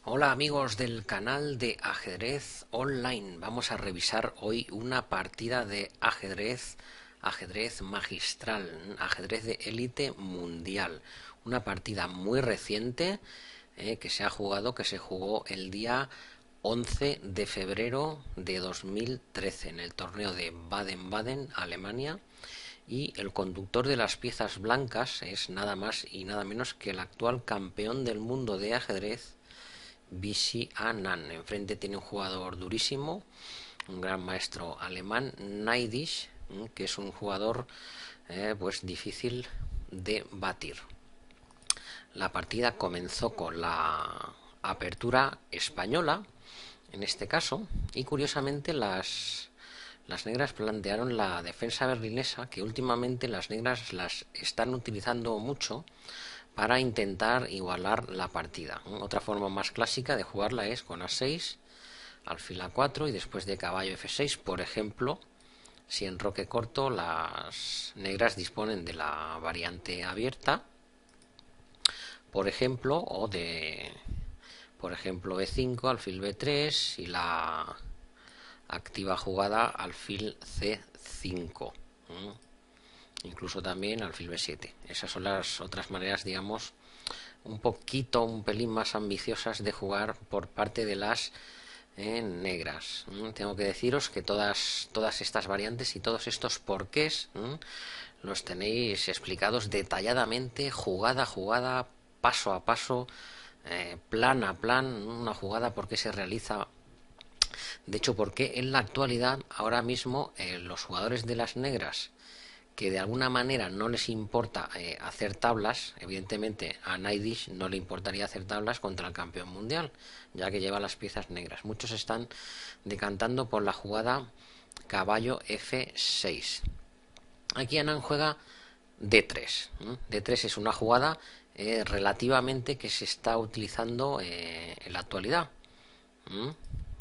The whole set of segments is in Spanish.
Hola amigos del canal de ajedrez online. Vamos a revisar hoy una partida de ajedrez magistral, ajedrez de élite mundial. Una partida muy reciente que se jugó el día 11 de febrero de 2013 en el torneo de Baden-Baden, Alemania. Y el conductor de las piezas blancas es nada más y nada menos que el actual campeón del mundo de ajedrez, Bishi Anand. Enfrente tiene un jugador durísimo, un gran maestro alemán, Naidish, que es un jugador pues difícil de batir. La partida comenzó con la apertura española, en este caso, y curiosamente las negras plantearon la defensa berlinesa, que últimamente las negras las están utilizando mucho para intentar igualar la partida. Otra forma más clásica de jugarla es con A6, alfil A4 y después de caballo F6, por ejemplo. Si en roque corto las negras disponen de la variante abierta, por ejemplo, o de, por ejemplo, E5, alfil B3 y la activa jugada alfil C5. Incluso también alfil B7. Esas son las otras maneras, digamos, un pelín más ambiciosas de jugar por parte de las negras. Tengo que deciros que todas estas variantes y todos estos porqués los tenéis explicados detalladamente, jugada a jugada, paso a paso, plan a plan, una jugada por qué se realiza. De hecho, porque en la actualidad, ahora mismo, los jugadores de las negras que de alguna manera no les importa hacer tablas, evidentemente a Naidish no le importaría hacer tablas contra el campeón mundial, ya que lleva las piezas negras. Muchos están decantando por la jugada caballo F6. Aquí Anand juega D3. D3 es una jugada relativamente que se está utilizando en la actualidad.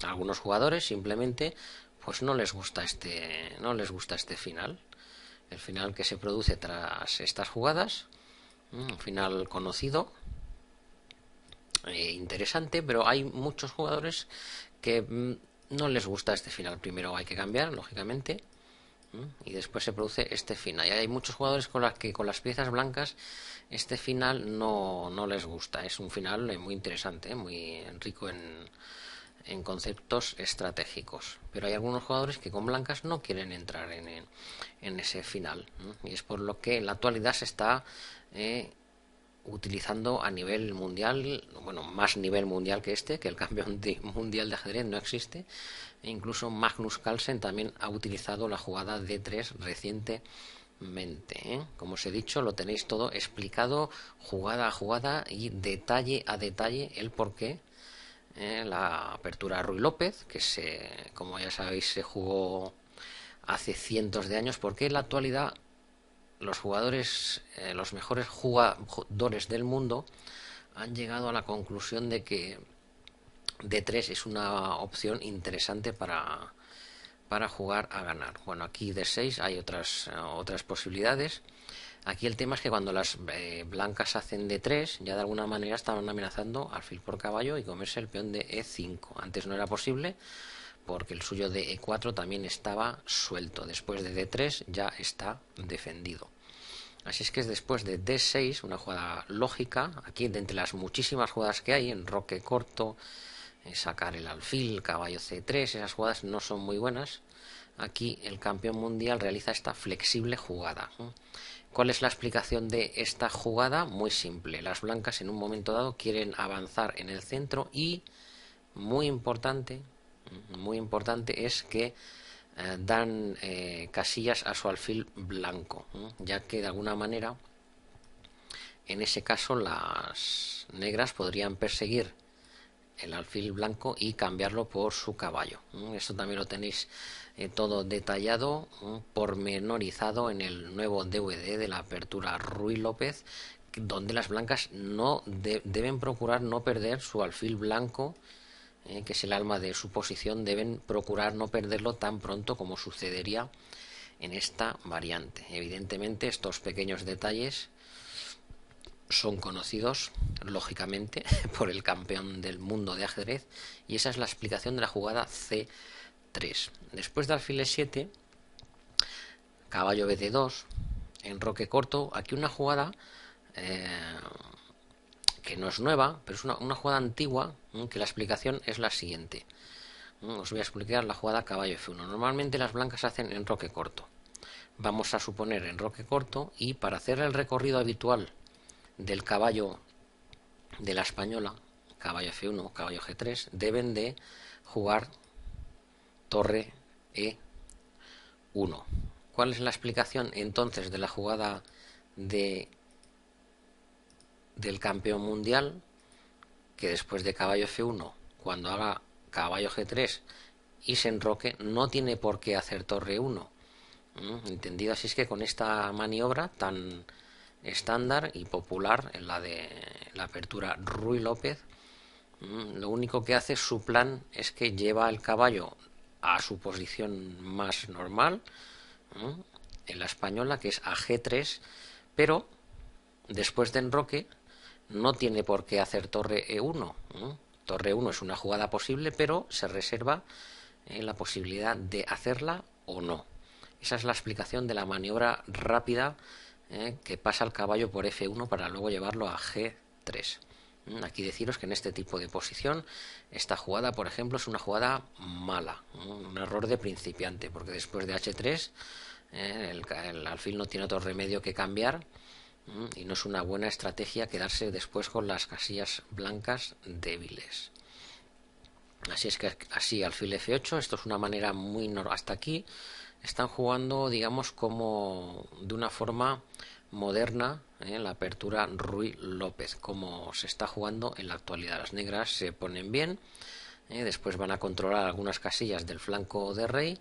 Algunos jugadores simplemente pues no les gusta este final, el final que se produce tras estas jugadas, un final conocido, interesante, pero hay muchos jugadores que no les gusta este final. Primero hay que cambiar, lógicamente, y después se produce este final. Y hay muchos jugadores con las piezas blancas este final no les gusta. Es un final muy interesante, muy rico en conceptos estratégicos, pero hay algunos jugadores que con blancas no quieren entrar en ese final, ¿no? Y es por lo que en la actualidad se está utilizando a nivel mundial, bueno, más nivel mundial que que el campeón mundial de ajedrez no existe, e incluso Magnus Carlsen también ha utilizado la jugada D3 recientemente. Como os he dicho, lo tenéis todo explicado jugada a jugada y detalle a detalle el porqué. La apertura Ruy López, como ya sabéis, se jugó hace cientos de años, porque en la actualidad los jugadores, los mejores jugadores del mundo han llegado a la conclusión de que D3 es una opción interesante para jugar a ganar. Bueno, aquí D6 hay otras posibilidades. Aquí el tema es que cuando las blancas hacen D3, ya de alguna manera estaban amenazando alfil por caballo y comerse el peón de E5. Antes no era posible porque el suyo de E4 también estaba suelto. Después de D3 ya está defendido. Así es que es después de D6, una jugada lógica, aquí de entre las muchísimas jugadas que hay, en roque corto, sacar el alfil, caballo C3, esas jugadas no son muy buenas. Aquí el campeón mundial realiza esta flexible jugada. ¿Cuál es la explicación de esta jugada? Muy simple. Las blancas en un momento dado quieren avanzar en el centro y muy importante es que dan casillas a su alfil blanco, ya que de alguna manera en ese caso las negras podrían perseguir el alfil blanco y cambiarlo por su caballo. Esto también lo tenéis todo detallado, pormenorizado en el nuevo DVD de la apertura Ruy López, donde las blancas no deben procurar no perder su alfil blanco, que es el alma de su posición. Deben procurar no perderlo tan pronto como sucedería en esta variante. Evidentemente estos pequeños detalles son conocidos, lógicamente, por el campeón del mundo de ajedrez, y esa es la explicación de la jugada C3. Después de alfil E7, caballo BD2, enroque corto, aquí una jugada que no es nueva, pero es una jugada antigua, que la explicación es la siguiente. Os voy a explicar la jugada caballo F1. Normalmente las blancas hacen enroque corto. Vamos a suponer enroque corto, y para hacer el recorrido habitual del caballo de la española, caballo F1, caballo G3, deben de jugar torre E1. ¿Cuál es la explicación entonces de la jugada del campeón mundial? Que después de caballo F1, cuando haga caballo G3 y se enroque, no tiene por qué hacer torre 1. ¿Entendido? Así es que con esta maniobra tan estándar y popular en la de la apertura Ruy López, lo único que hace su plan es que lleva el caballo a su posición más normal en la española, que es a G3, pero después de enroque no tiene por qué hacer torre E1. Torre 1 es una jugada posible, pero se reserva la posibilidad de hacerla o no. Esa es la explicación de la maniobra rápida que pasa el caballo por F1 para luego llevarlo a G3. Aquí deciros que en este tipo de posición esta jugada, por ejemplo, es una jugada mala, un error de principiante, porque después de H3 el alfil no tiene otro remedio que cambiar, y no es una buena estrategia quedarse después con las casillas blancas débiles. Así es que así alfil F8, esto es una manera muy normal. Hasta aquí están jugando, digamos, como de una forma moderna, la apertura Ruy López, como se está jugando en la actualidad. Las negras se ponen bien, después van a controlar algunas casillas del flanco de rey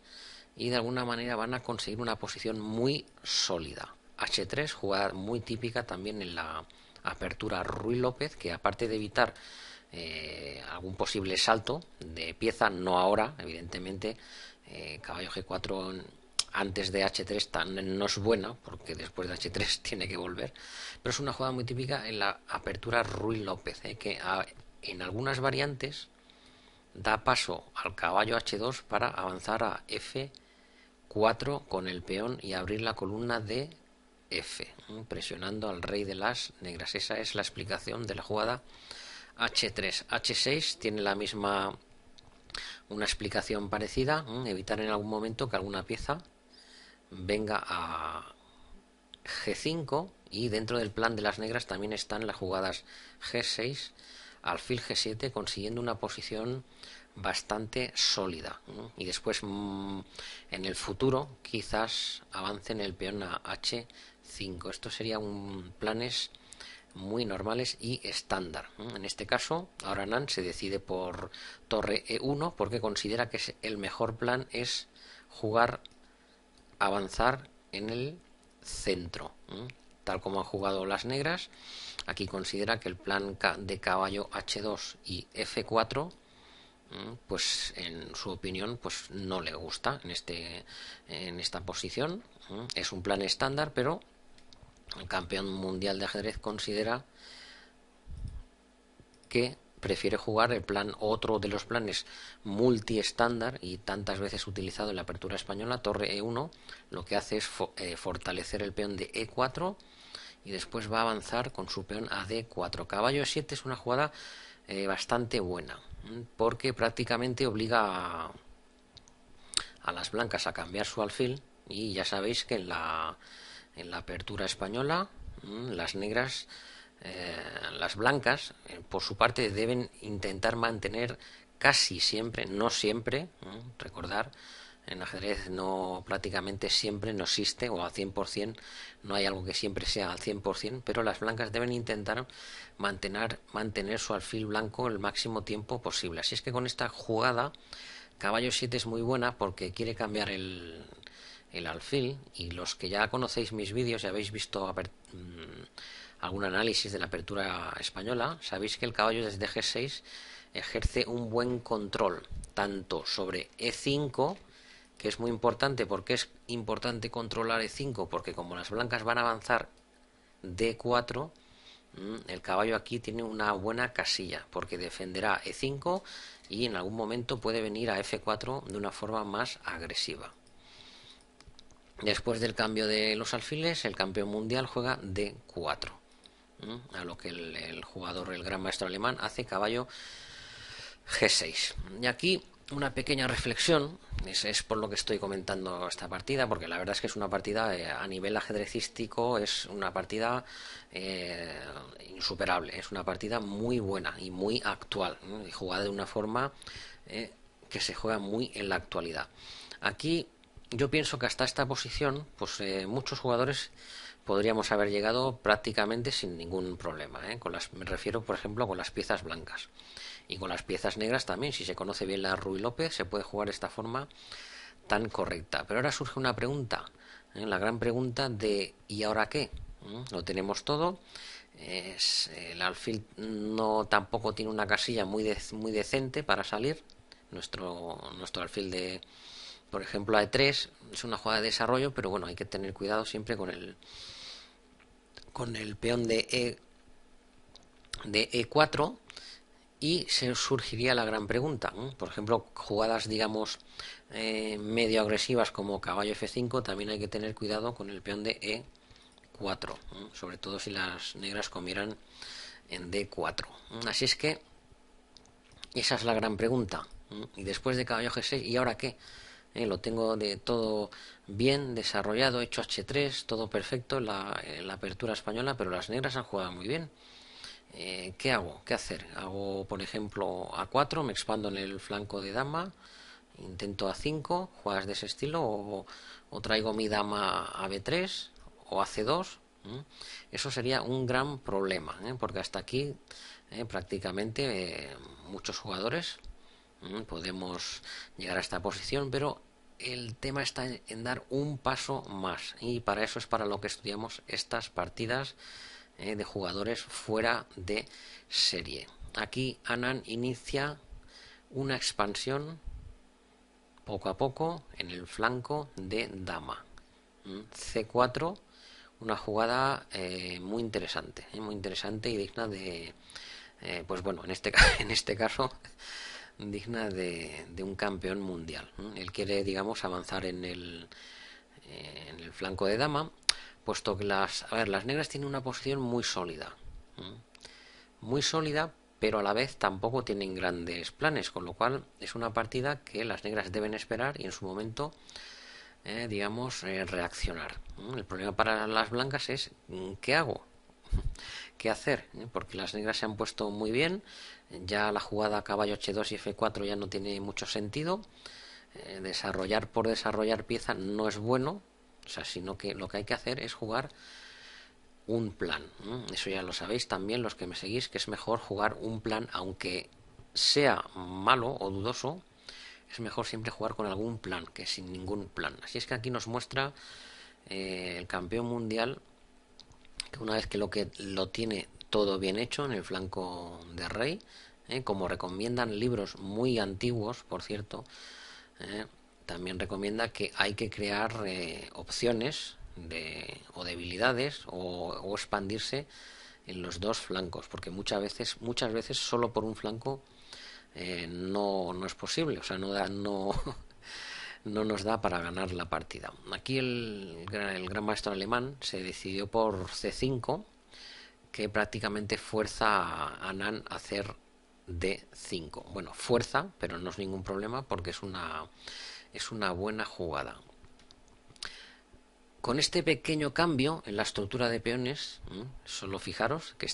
y de alguna manera van a conseguir una posición muy sólida. H3, jugada muy típica también en la apertura Ruy López, que aparte de evitar algún posible salto de pieza, no ahora, evidentemente, caballo G4 antes de H3 no es buena, porque después de H3 tiene que volver, pero es una jugada muy típica en la apertura Ruy López, que en algunas variantes da paso al caballo H2 para avanzar a F4 con el peón y abrir la columna de F, presionando al rey de las negras. Esa es la explicación de la jugada H3. H6 tiene una explicación parecida, evitar en algún momento que alguna pieza venga a G5, y dentro del plan de las negras también están las jugadas G6, alfil G7, consiguiendo una posición bastante sólida, y después en el futuro quizás avancen el peón a H5. Esto serían planes muy normales y estándar. En este caso, ahora Nan se decide por torre E1 porque considera que el mejor plan es avanzar en el centro, tal como han jugado las negras. Aquí considera que el plan de caballo H2 y F4, pues en su opinión, pues no le gusta en esta posición. Es un plan estándar, pero el campeón mundial de ajedrez considera que prefiere jugar el plan, otro de los planes multi-estándar y tantas veces utilizado en la apertura española, torre E1. Lo que hace es fortalecer el peón de E4 y después va a avanzar con su peón a D4. Caballo E7 es una jugada bastante buena, porque prácticamente obliga a las blancas a cambiar su alfil, y ya sabéis que en la apertura española las negras, las blancas, por su parte deben intentar mantener casi siempre, no siempre, recordar, en ajedrez no, prácticamente siempre no existe, o al 100%, no hay algo que siempre sea al 100%, pero las blancas deben intentar mantener su alfil blanco el máximo tiempo posible. Así es que con esta jugada caballo 7 es muy buena porque quiere cambiar el alfil, y los que ya conocéis mis vídeos y habéis visto algún análisis de la apertura española, sabéis que el caballo desde G6 ejerce un buen control tanto sobre E5, que es muy importante. Porque es importante controlar E5, porque como las blancas van a avanzar D4, El caballo aquí tiene una buena casilla porque defenderá E5 y en algún momento puede venir a F4 de una forma más agresiva. Después del cambio de los alfiles, el campeón mundial juega D4, a lo que el jugador, el gran maestro alemán, hace caballo G6. Y aquí una pequeña reflexión, es por lo que estoy comentando esta partida, porque la verdad es que es una partida a nivel ajedrecístico, es una partida insuperable, es una partida muy buena y muy actual, y jugada de una forma que se juega muy en la actualidad. Aquí yo pienso que hasta esta posición, pues muchos jugadores podríamos haber llegado prácticamente sin ningún problema, me refiero, por ejemplo, con las piezas blancas. Y con las piezas negras también, si se conoce bien la Ruy López, se puede jugar de esta forma tan correcta. Pero ahora surge una pregunta, la gran pregunta de ¿y ahora qué? Lo tenemos todo. El alfil no tampoco tiene una casilla muy decente para salir. Nuestro alfil de, por ejemplo, A3 es una jugada de desarrollo, pero bueno, hay que tener cuidado siempre con el peón de E4. Y se surgiría la gran pregunta, ¿no? Por ejemplo, jugadas, digamos, medio agresivas como caballo F5, también hay que tener cuidado con el peón de E4, ¿no? Sobre todo si las negras comieran en D4. Así es que esa es la gran pregunta. Y después de caballo G6, ¿y ahora qué? Lo tengo de todo bien desarrollado, hecho H3, todo perfecto en la apertura española, pero las negras han jugado muy bien. ¿Qué hago? ¿Qué hacer? Hago, por ejemplo, A4, me expando en el flanco de dama, intento A5, jugadas de ese estilo, o traigo mi dama a B3 o a C2. Eso sería un gran problema, porque hasta aquí prácticamente muchos jugadores podemos llegar a esta posición, pero el tema está en dar un paso más, y para eso es para lo que estudiamos estas partidas de jugadores fuera de serie. Aquí Anand inicia una expansión poco a poco en el flanco de dama. C4, una jugada muy interesante y digna de, pues bueno, en este caso digna de un campeón mundial. Él quiere, digamos, avanzar en el flanco de dama, puesto que las negras tienen una posición muy sólida, pero a la vez tampoco tienen grandes planes, con lo cual es una partida que las negras deben esperar y en su momento, digamos, reaccionar. El problema para las blancas es ¿qué hago? ¿Qué hacer? Porque las negras se han puesto muy bien, ya la jugada caballo H2 y F4 ya no tiene mucho sentido. Desarrollar por desarrollar pieza no es bueno, o sea, sino que lo que hay que hacer es jugar un plan. Eso ya lo sabéis también los que me seguís, que es mejor jugar un plan, aunque sea malo o dudoso, es mejor siempre jugar con algún plan que sin ningún plan. Así es que aquí nos muestra el campeón mundial que una vez que lo tiene todo bien hecho en el flanco de rey, como recomiendan libros muy antiguos, por cierto, también recomienda que hay que crear opciones o debilidades o expandirse en los dos flancos, porque muchas veces solo por un flanco no es posible, o sea, no nos da para ganar la partida. Aquí el gran maestro alemán se decidió por C5, que prácticamente fuerza a Anand a hacer D5. Bueno, fuerza, pero no es ningún problema porque es una buena jugada. Con este pequeño cambio en la estructura de peones, solo fijaros que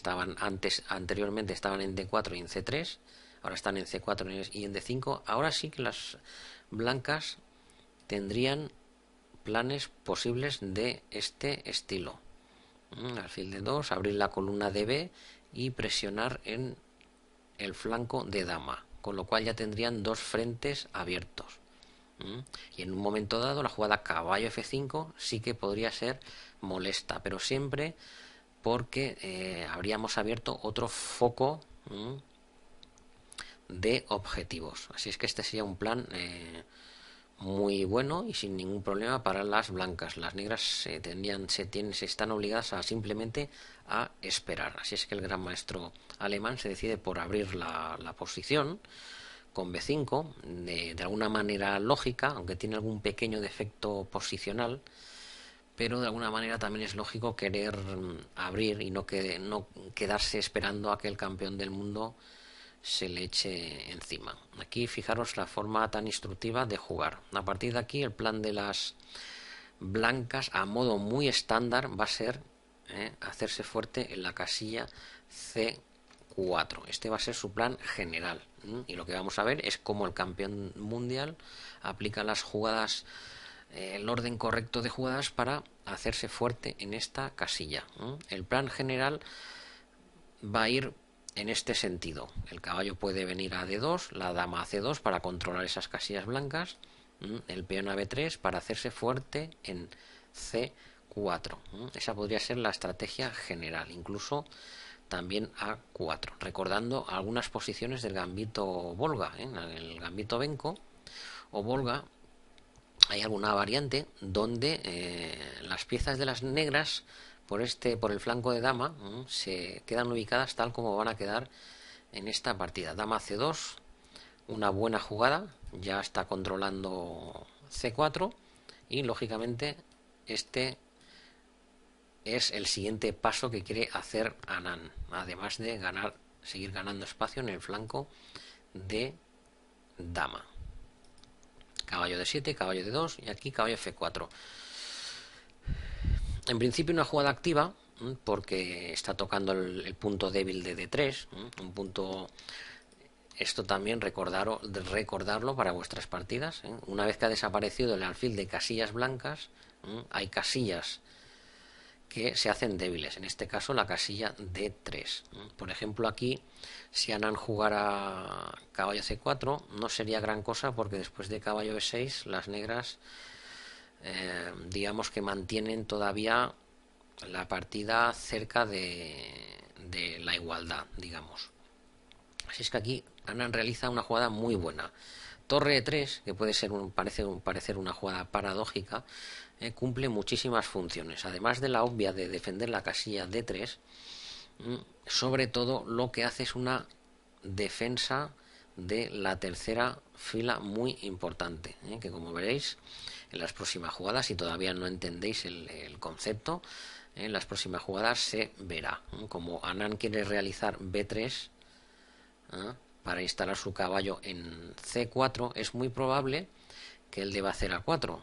anteriormente estaban en D4 y en C3, ahora están en C4 y en D5, ahora sí que las blancas tendrían planes posibles de este estilo. Alfil de 2, abrir la columna de B y presionar en el flanco de dama, con lo cual ya tendrían dos frentes abiertos. Y en un momento dado la jugada caballo F5 sí que podría ser molesta, pero siempre porque habríamos abierto otro foco de objetivos. Así es que este sería un plan muy bueno y sin ningún problema para las blancas. Las negras se están obligadas a simplemente a esperar. Así es que el gran maestro alemán se decide por abrir la posición con B5 de alguna manera lógica, aunque tiene algún pequeño defecto posicional, pero de alguna manera también es lógico querer abrir y no quedarse esperando a que el campeón del mundo se le eche encima. Aquí fijaros la forma tan instructiva de jugar. A partir de aquí el plan de las blancas a modo muy estándar va a ser hacerse fuerte en la casilla C4. Este va a ser su plan general. Y lo que vamos a ver es cómo el campeón mundial aplica las jugadas, el orden correcto de jugadas para hacerse fuerte en esta casilla. El plan general va a ir en este sentido. El caballo puede venir a D2, la dama a C2 para controlar esas casillas blancas, el peón a B3 para hacerse fuerte en C4. Esa podría ser la estrategia general, incluso también a 4, recordando algunas posiciones del gambito Volga. En el gambito Benko o Volga hay alguna variante donde las piezas de las negras por el flanco de dama se quedan ubicadas tal como van a quedar en esta partida. Dama C2, una buena jugada, ya está controlando C4 y lógicamente este es el siguiente paso que quiere hacer Anand, además de seguir ganando espacio en el flanco de dama. Caballo de 7, caballo de 2 y aquí caballo F4. En principio una jugada activa porque está tocando el punto débil de D3, un punto. Esto también recordarlo para vuestras partidas. Una vez que ha desaparecido el alfil de casillas blancas, hay casillas que se hacen débiles. En este caso la casilla D3. Por ejemplo aquí, si Anand jugara caballo C4, no sería gran cosa porque después de caballo B6 las negras digamos que mantienen todavía la partida cerca de la igualdad, digamos. Así es que aquí Anand realiza una jugada muy buena. Torre E3, que puede ser parecer una jugada paradójica, cumple muchísimas funciones. Además de la obvia de defender la casilla D3, sobre todo lo que hace es una defensa de la tercera fila muy importante, que como veréis en las próximas jugadas, si todavía no entendéis el concepto, en las próximas jugadas se verá. Como Anand quiere realizar B3 para instalar su caballo en C4, es muy probable que él deba hacer A4,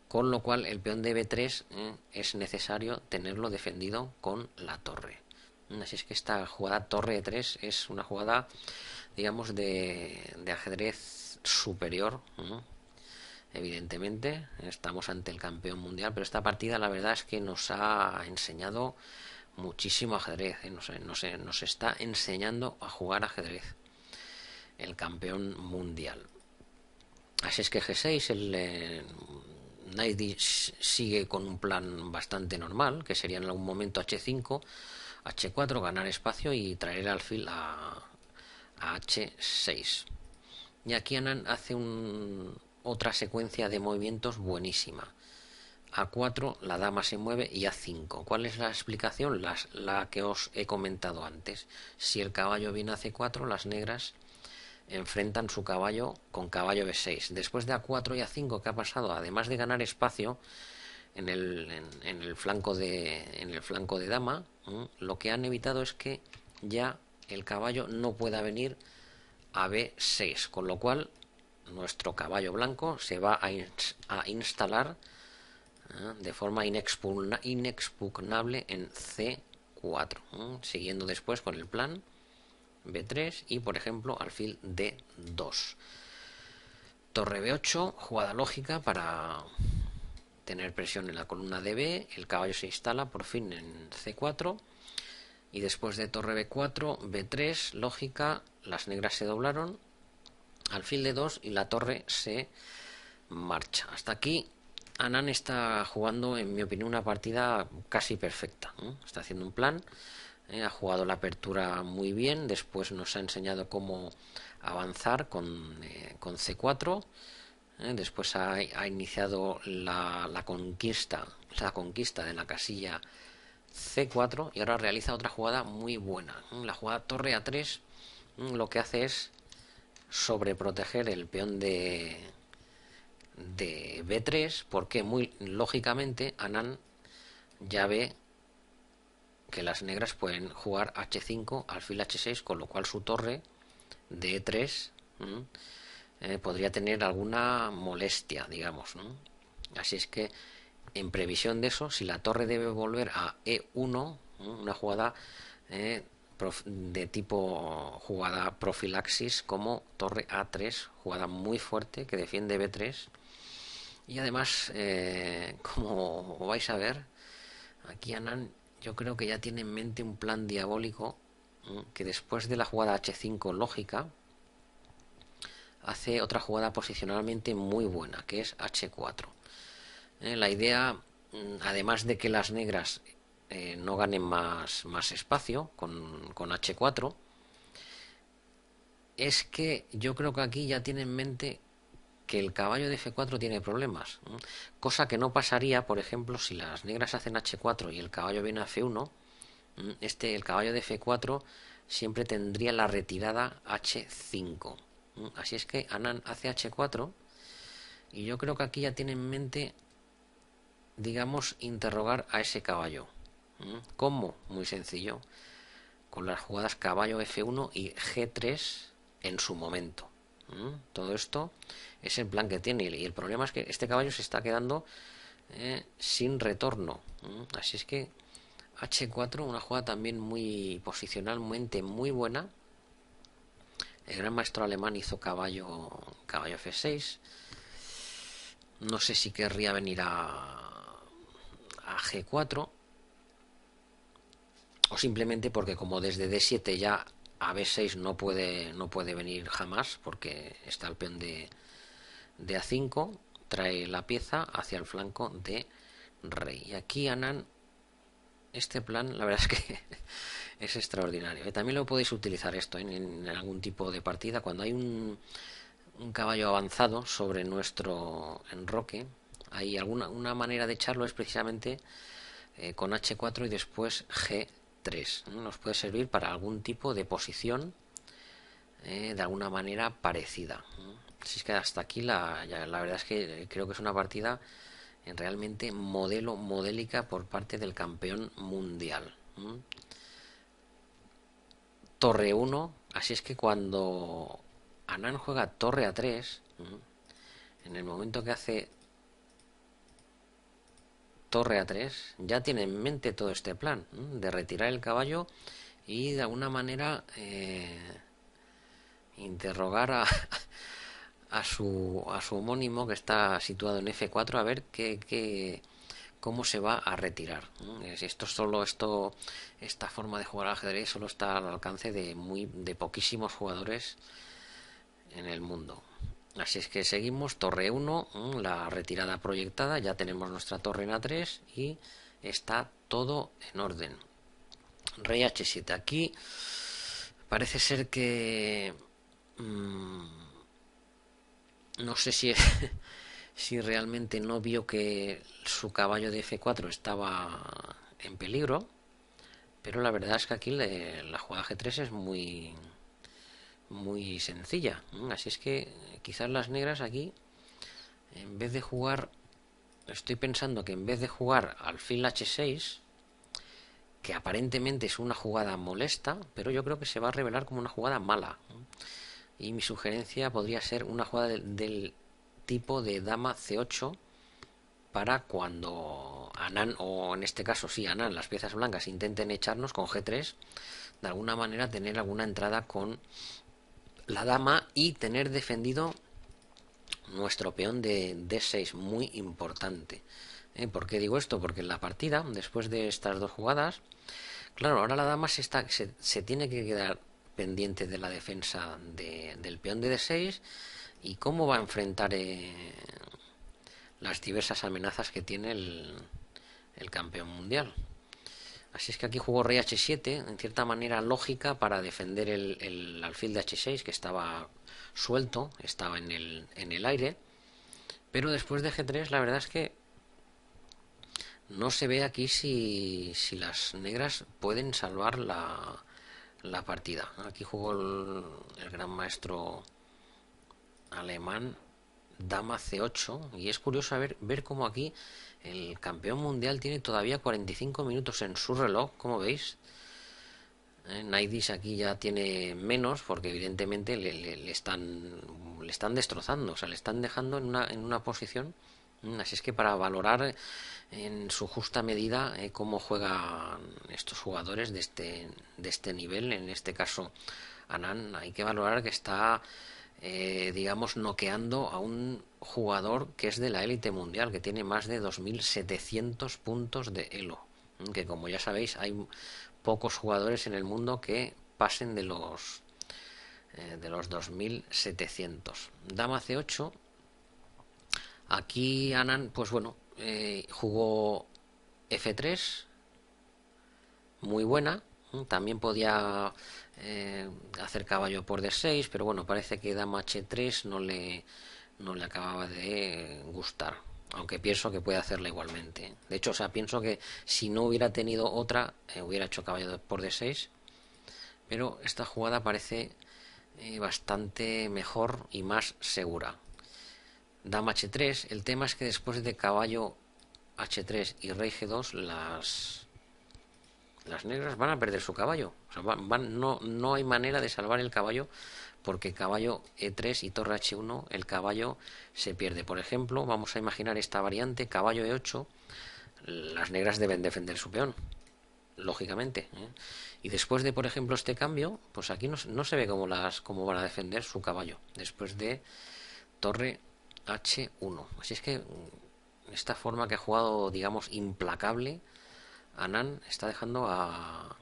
con lo cual el peón de B3 es necesario tenerlo defendido con la torre. Así es que esta jugada torre E3 es una jugada, digamos, de ajedrez superior. Evidentemente, estamos ante el campeón mundial, pero esta partida la verdad es que nos ha enseñado muchísimo ajedrez. Nos está enseñando a jugar ajedrez el campeón mundial. Así es que G6, el Knight sigue con un plan bastante normal, que sería en algún momento H5, H4, ganar espacio y traer el alfil a H6. Y aquí Anand hace otra secuencia de movimientos buenísima. A4, la dama se mueve y A5. ¿Cuál es la explicación? La que os he comentado antes. Si el caballo viene a C4, las negras enfrentan su caballo con caballo B6. Después de A4 y A5, ¿qué ha pasado? Además de ganar espacio en el flanco de dama, lo que han evitado es que ya el caballo no pueda venir a B6, con lo cual nuestro caballo blanco se va a instalar de forma inexpugnable en C4, siguiendo después con el plan B3 y por ejemplo alfil D2. Torre B8, jugada lógica para tener presión en la columna de B, el caballo se instala por fin en C4 y después de torre B4, B3, lógica, las negras se doblaron, alfil D2 y la torre se marcha. Hasta aquí Anand está jugando, en mi opinión, una partida casi perfecta. Está haciendo un plan, ha jugado la apertura muy bien, después nos ha enseñado cómo avanzar con C4, Después ha iniciado la conquista de la casilla C4 y ahora realiza otra jugada muy buena. La jugada torre A3 lo que hace es sobreproteger el peón de B3 porque muy lógicamente Anand ya ve que las negras pueden jugar H5, alfil H6, con lo cual su torre de E3 podría tener alguna molestia, digamos, ¿no? Así es que en previsión de eso, si la torre debe volver a E1, una jugada de tipo jugada profilaxis como torre A3, jugada muy fuerte que defiende B3. Y además, como vais a ver, aquí Anand yo creo que ya tiene en mente un plan diabólico que después de la jugada H5 lógica hace otra jugada posicionalmente muy buena, que es H4. La idea, además de que las negras no ganen más espacio con H4, es que yo creo que aquí ya tiene en mente que el caballo de F4 tiene problemas, cosa que no pasaría, por ejemplo, si las negras hacen H4 y el caballo viene a F1, el caballo de F4 siempre tendría la retirada H5. Así es que Anand hace H4 y yo creo que aquí ya tiene en mente, digamos, interrogar a ese caballo. ¿Cómo? Muy sencillo, con las jugadas caballo F1 y G3 en su momento. Todo esto es el plan que tiene y el problema es que este caballo se está quedando sin retorno. Así es que H4, una jugada también muy posicionalmente muy buena. El gran maestro alemán hizo caballo F6. No sé si querría venir a G4 o simplemente porque como desde D7 ya a B6 no puede venir jamás porque está el peón de A5, trae la pieza hacia el flanco de rey. Y aquí Anand, este plan la verdad es que es extraordinario. También lo podéis utilizar esto en algún tipo de partida cuando hay un caballo avanzado sobre nuestro enroque. Hay una manera de echarlo es precisamente con H4 y después G3. Nos puede servir para algún tipo de posición de alguna manera parecida. Así es que hasta aquí la verdad es que creo que es una partida realmente modélica por parte del campeón mundial. Torre 1, así es que cuando Anand juega torre A3, en el momento que hace torre A3, ya tiene en mente todo este plan de retirar el caballo y de alguna manera interrogar a su homónimo que está situado en F4 a ver cómo se va a retirar. Esta forma de jugar al ajedrez solo está al alcance de poquísimos jugadores en el mundo. Así es que seguimos, torre 1, la retirada proyectada, ya tenemos nuestra torre en A3 y está todo en orden. Rey H7, aquí parece ser que no sé si realmente no vio que su caballo de F4 estaba en peligro, pero la verdad es que aquí la jugada G3 es muy sencilla. Así es que quizás las negras aquí, en vez de jugar, estoy pensando que en vez de jugar alfil H6, que aparentemente es una jugada molesta, pero yo creo que se va a revelar como una jugada mala. Y mi sugerencia podría ser una jugada del tipo de dama C8 para cuando Anand, o en este caso sí, Anand, las piezas blancas intenten echarnos con G3, de alguna manera tener alguna entrada con la dama y tener defendido nuestro peón de D6, muy importante. ¿Por qué digo esto? Porque en la partida, después de estas dos jugadas, claro, ahora la dama se tiene que quedar pendiente de la defensa del peón de D6 y cómo va a enfrentar las diversas amenazas que tiene el campeón mundial. Así es que aquí jugó rey H7, en cierta manera lógica, para defender el alfil de H6, que estaba suelto, estaba en el aire. Pero después de G3 la verdad es que no se ve aquí si las negras pueden salvar la partida. Aquí jugó el gran maestro alemán dama C8 y es curioso ver cómo aquí el campeón mundial tiene todavía 45 minutos en su reloj, como veis. Naidis aquí ya tiene menos porque evidentemente le están destrozando, o sea, le están dejando en una posición. Así es que para valorar en su justa medida cómo juegan estos jugadores de este nivel, en este caso Anand, hay que valorar que está, digamos, noqueando a un jugador que es de la élite mundial, que tiene más de 2.700 puntos de elo, que como ya sabéis hay pocos jugadores en el mundo que pasen de los 2.700. Dama C8. Aquí Anand, pues bueno, jugó F3, muy buena. También podía hacer caballo por D6, pero bueno, parece que dama H3 no le acababa de gustar. Aunque pienso que puede hacerla igualmente. De hecho, o sea, pienso que si no hubiera tenido otra, hubiera hecho caballo por D6. Pero esta jugada parece bastante mejor y más segura. Dama H3. El tema es que después de caballo H3 y rey G2, las negras van a perder su caballo. O sea, no hay manera de salvar el caballo porque caballo E3 y torre H1 el caballo se pierde. Por ejemplo, vamos a imaginar esta variante, caballo E8, las negras deben defender su peón, lógicamente. Y después de, por ejemplo, este cambio, pues aquí no se ve cómo van a defender su caballo. Después de torre H1. Así es que esta forma que ha jugado, digamos, implacable, Anand está dejando a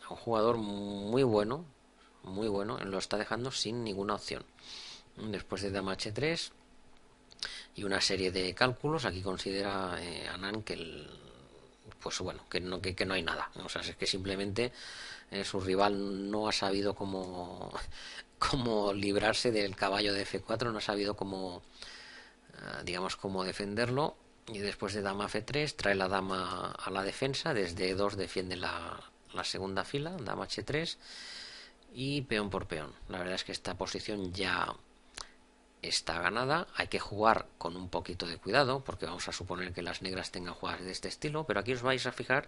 un jugador muy bueno, lo está dejando sin ninguna opción. Después de dama H3 y una serie de cálculos, aquí considera Anand que pues bueno, que no hay nada. O sea, es que simplemente su rival no ha sabido cómo librarse del caballo de F4, no ha sabido digamos, cómo defenderlo. Y después de dama F3 trae la dama a la defensa, desde E2 defiende la segunda fila, dama H3 y peón por peón. La verdad es que esta posición ya está ganada. Hay que jugar con un poquito de cuidado porque vamos a suponer que las negras tengan jugadas de este estilo, pero aquí os vais a fijar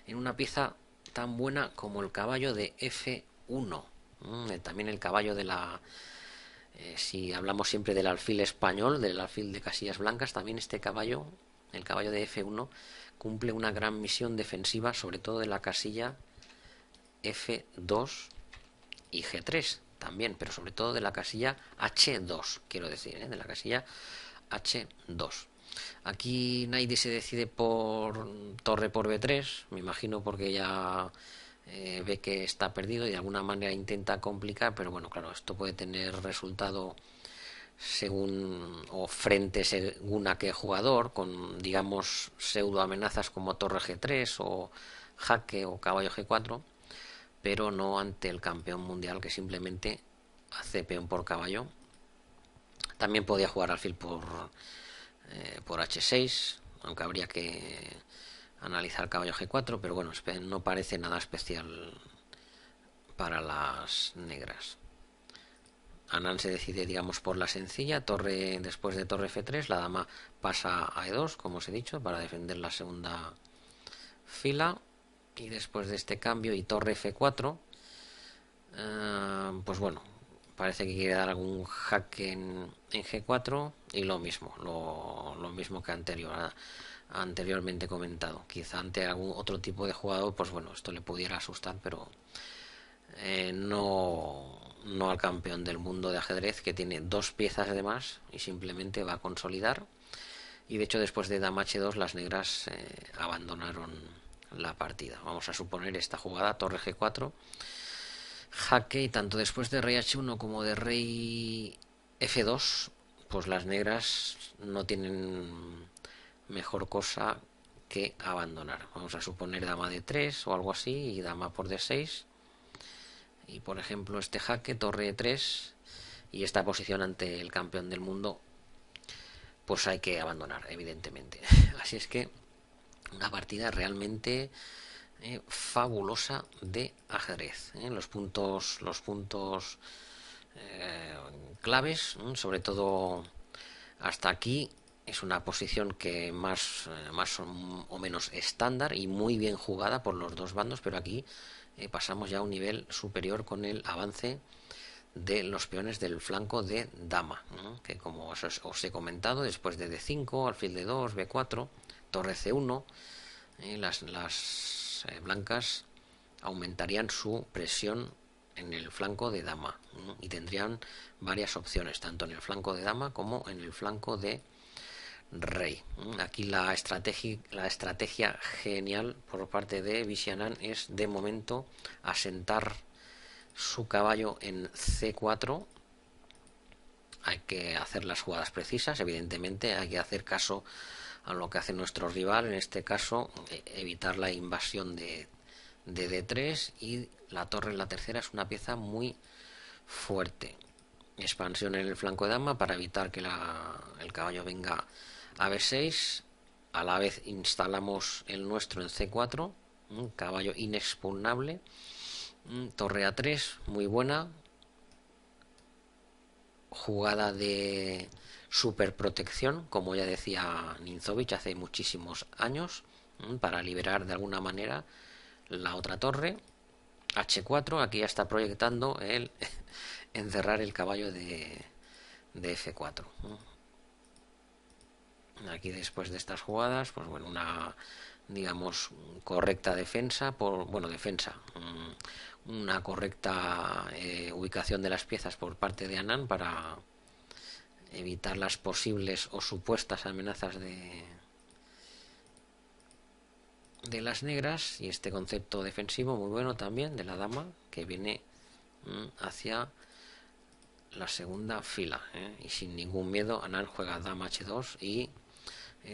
en una pieza tan buena como el caballo de F1. También el caballo de si hablamos siempre del alfil español, del alfil de casillas blancas, también este caballo, el caballo de F1, cumple una gran misión defensiva, sobre todo de la casilla F2 y G3 también, pero sobre todo de la casilla H2, quiero decir, de la casilla H2. Aquí Naidi se decide por torre por B3, me imagino porque ya ve que está perdido y de alguna manera intenta complicar, pero bueno, claro, esto puede tener resultado según o frente según a qué jugador, con digamos pseudo amenazas como torre G3 o jaque o caballo G4, pero no ante el campeón mundial que simplemente hace peón por caballo. También podía jugar alfil por H6, aunque habría que analizar caballo G4, pero bueno, no parece nada especial para las negras. Anand se decide, digamos, por la sencilla, torre después de torre F3, la dama pasa a E2, como os he dicho, para defender la segunda fila. Y después de este cambio y torre F4, pues bueno, parece que quiere dar algún jaque en G4 y lo mismo que anteriormente comentado. Quizá ante algún otro tipo de jugador, pues bueno, esto le pudiera asustar, pero no al campeón del mundo de ajedrez, que tiene dos piezas de más y simplemente va a consolidar. Y de hecho, después de dama H2 las negras abandonaron la partida. Vamos a suponer esta jugada, torre G4, jaque, y tanto después de rey H1 como de rey F2, pues las negras no tienen mejor cosa que abandonar. Vamos a suponer dama D3 o algo así y dama por D6. Y por ejemplo este jaque, torre E3, y esta posición ante el campeón del mundo pues hay que abandonar, evidentemente. Así es que una partida realmente fabulosa de ajedrez. Los puntos claves, sobre todo hasta aquí, es una posición que más o menos estándar y muy bien jugada por los dos bandos, pero aquí pasamos ya a un nivel superior con el avance de los peones del flanco de dama, ¿no? Que como os he comentado, después de D5, alfil D2, B4, torre C1, las blancas aumentarían su presión en el flanco de dama, ¿no? Y tendrían varias opciones, tanto en el flanco de dama como en el flanco de rey. Aquí la estrategia genial por parte de Vishanan es de momento asentar su caballo en C4. Hay que hacer las jugadas precisas, evidentemente hay que hacer caso a lo que hace nuestro rival, en este caso evitar la invasión de D3, y la torre en la tercera es una pieza muy fuerte. Expansión en el flanco de dama para evitar que el caballo venga a B6. A la vez instalamos el nuestro en C4, un caballo inexpugnable. Torre A3, muy buena. Jugada de superprotección, como ya decía Ninzovic hace muchísimos años, para liberar de alguna manera la otra torre. H4, aquí ya está proyectando el encerrar el caballo de F4. Aquí después de estas jugadas, pues bueno, una digamos correcta defensa, una correcta ubicación de las piezas por parte de Anand para evitar las posibles o supuestas amenazas de las negras, y este concepto defensivo muy bueno también de la dama que viene hacia la segunda fila, y sin ningún miedo Anand juega dama H2 y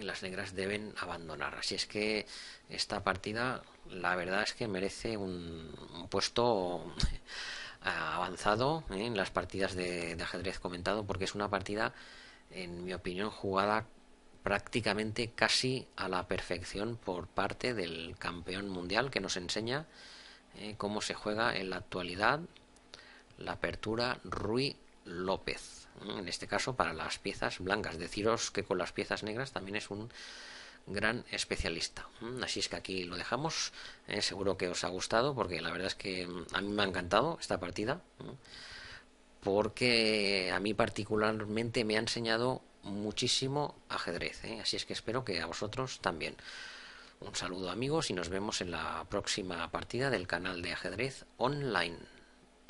las negras deben abandonar. Así es que esta partida la verdad es que merece un puesto avanzado en las partidas de ajedrez comentado, porque es una partida, en mi opinión, jugada prácticamente casi a la perfección por parte del campeón mundial, que nos enseña cómo se juega en la actualidad la apertura Ruy López, en este caso para las piezas blancas. Deciros que con las piezas negras también es un gran especialista. Así es que aquí lo dejamos. Seguro que os ha gustado, porque la verdad es que a mí me ha encantado esta partida, porque a mí particularmente me ha enseñado muchísimo ajedrez. Así es que espero que a vosotros también. Un saludo, amigos, y nos vemos en la próxima partida del canal de ajedrez online.